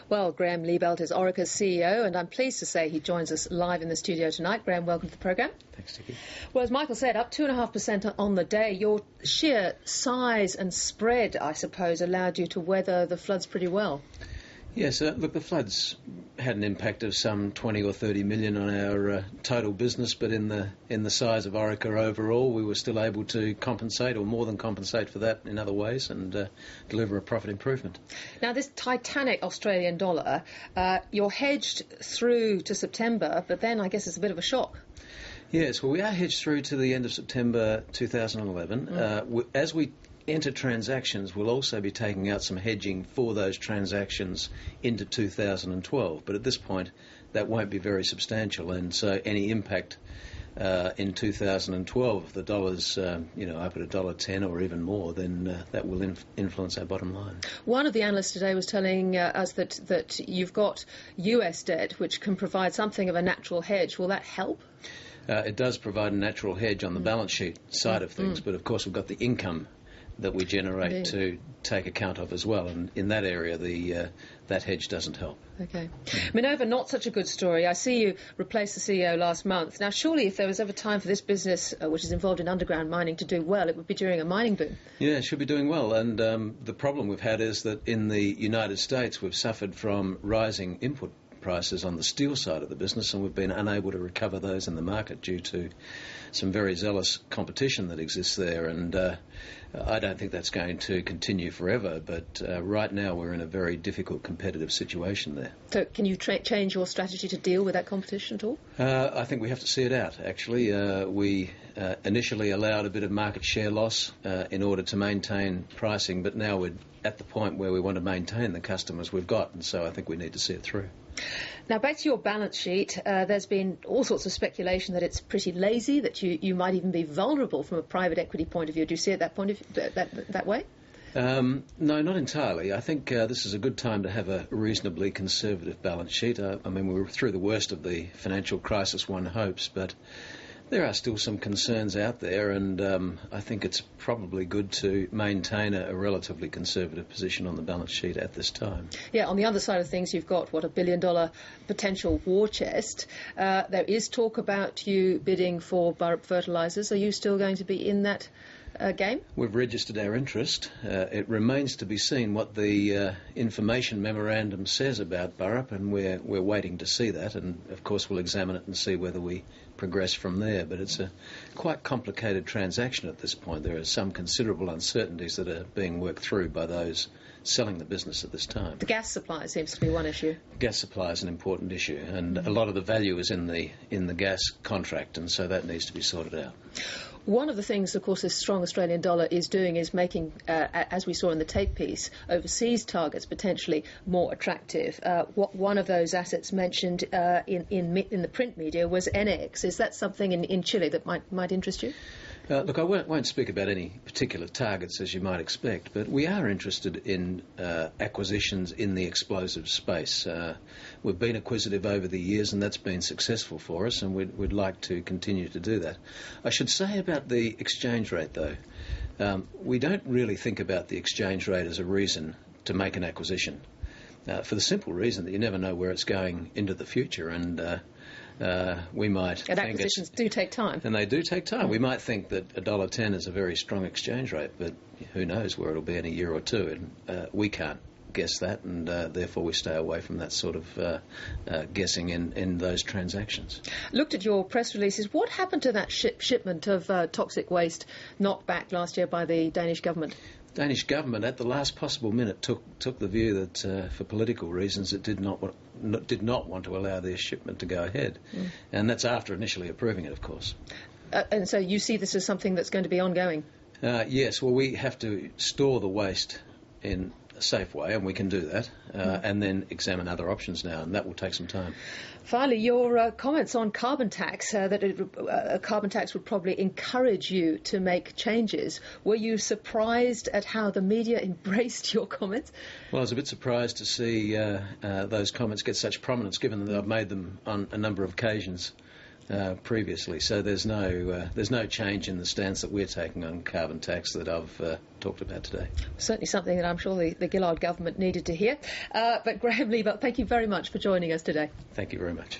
Well, Graeme Liebelt is Orica's CEO, and I'm pleased to say he joins us live in the studio tonight. Graeme, welcome to the programme. Thanks, Tikki. Well, as Michael said, up 2.5% on the day. Your sheer size and spread, I suppose, allowed you to weather the floods pretty well. Yes, look, the floods had an impact of some 20 or 30 million on our total business, but in the size of Orica overall, we were still able to compensate, or more than compensate for that in other ways, and deliver a profit improvement. Now, this titanic Australian dollar, you're hedged through to September, but then I guess it's a bit of a shock. Yes, well, we are hedged through to the end of September 2011. As we enter transactions, we'll also be taking out some hedging for those transactions into 2012, but at this point that won't be very substantial, and so any impact in 2012, if the dollar's up at $1.10 or even more, then that will influence our bottom line. One of the analysts today was telling us that you've got US debt which can provide something of a natural hedge. Will that help? It does provide a natural hedge on the balance sheet side of things, but of course we've got the income that we generate to take account of as well, and in that area that hedge doesn't help. Okay. Minova, not such a good story. I see you replaced the CEO last month. Now, surely if there was ever time for this business, which is involved in underground mining, to do well, it would be during a mining boom. Yeah, it should be doing well, and the problem we've had is that in the United States we've suffered from rising input prices on the steel side of the business, and we've been unable to recover those in the market due to some very zealous competition that exists there, and I don't think that's going to continue forever, but right now we're in a very difficult competitive situation there. So can you change your strategy to deal with that competition at all? I think we have to see it out, actually. We initially allowed a bit of market share loss in order to maintain pricing, but now we're at the point where we want to maintain the customers we've got, and so I think we need to see it through. Now, back to your balance sheet, there's been all sorts of speculation that it's pretty lazy, that you might even be vulnerable from a private equity point of view. Do you see it that way? No, not entirely. I think this is a good time to have a reasonably conservative balance sheet. I mean, we were through the worst of the financial crisis, one hopes, but there are still some concerns out there, and I think it's probably good to maintain a relatively conservative position on the balance sheet at this time. Yeah, on the other side of things, you've got, $1 billion potential war chest. There is talk about you bidding for Burrup Fertilisers. Are you still going to be in that game? We've registered our interest. It remains to be seen what the information memorandum says about Burrup, and we're waiting to see that, and of course we'll examine it and see whether we progress from there, but it's a quite complicated transaction at this point. There are some considerable uncertainties that are being worked through by those selling the business at this time. The gas supply seems to be one issue. Gas supply is an important issue, and a lot of the value is in the gas contract, and so that needs to be sorted out. One of the things, of course, this strong Australian dollar is doing is making, as we saw in the tape piece, overseas targets potentially more attractive. One of those assets mentioned in the print media was NX. Is that something in Chile that might interest you? Look, I won't speak about any particular targets, as you might expect, but we are interested in acquisitions in the explosive space. We've been acquisitive over the years, and that's been successful for us, and we'd like to continue to do that. I should say about the exchange rate, though, we don't really think about the exchange rate as a reason to make an acquisition, for the simple reason that you never know where it's going into the future, and we might and acquisitions do take time. And they do take time. We might think that $1.10 is a very strong exchange rate, but who knows where it'll be in a year or two, and we can't guess that, and therefore we stay away from that sort of guessing in those transactions. Looked at your press releases. What happened to that shipment of toxic waste knocked back last year by the Danish government? Danish government at the last possible minute took the view that for political reasons it did not want to allow their shipment to go ahead, and that's after initially approving it, of course. And so you see this as something that's going to be ongoing? Yes, well, we have to store the waste in a safe way, and we can do that, and then examine other options now, and that will take some time. Finally, your comments on carbon tax, that a carbon tax would probably encourage you to make changes. Were you surprised at how the media embraced your comments? Well, I was a bit surprised to see those comments get such prominence, given that I've made them on a number of occasions previously. So there's no change in the stance that we're taking on carbon tax that I've talked about today. Certainly something that I'm sure the Gillard government needed to hear. But Graeme Liebelt, thank you very much for joining us today. Thank you very much.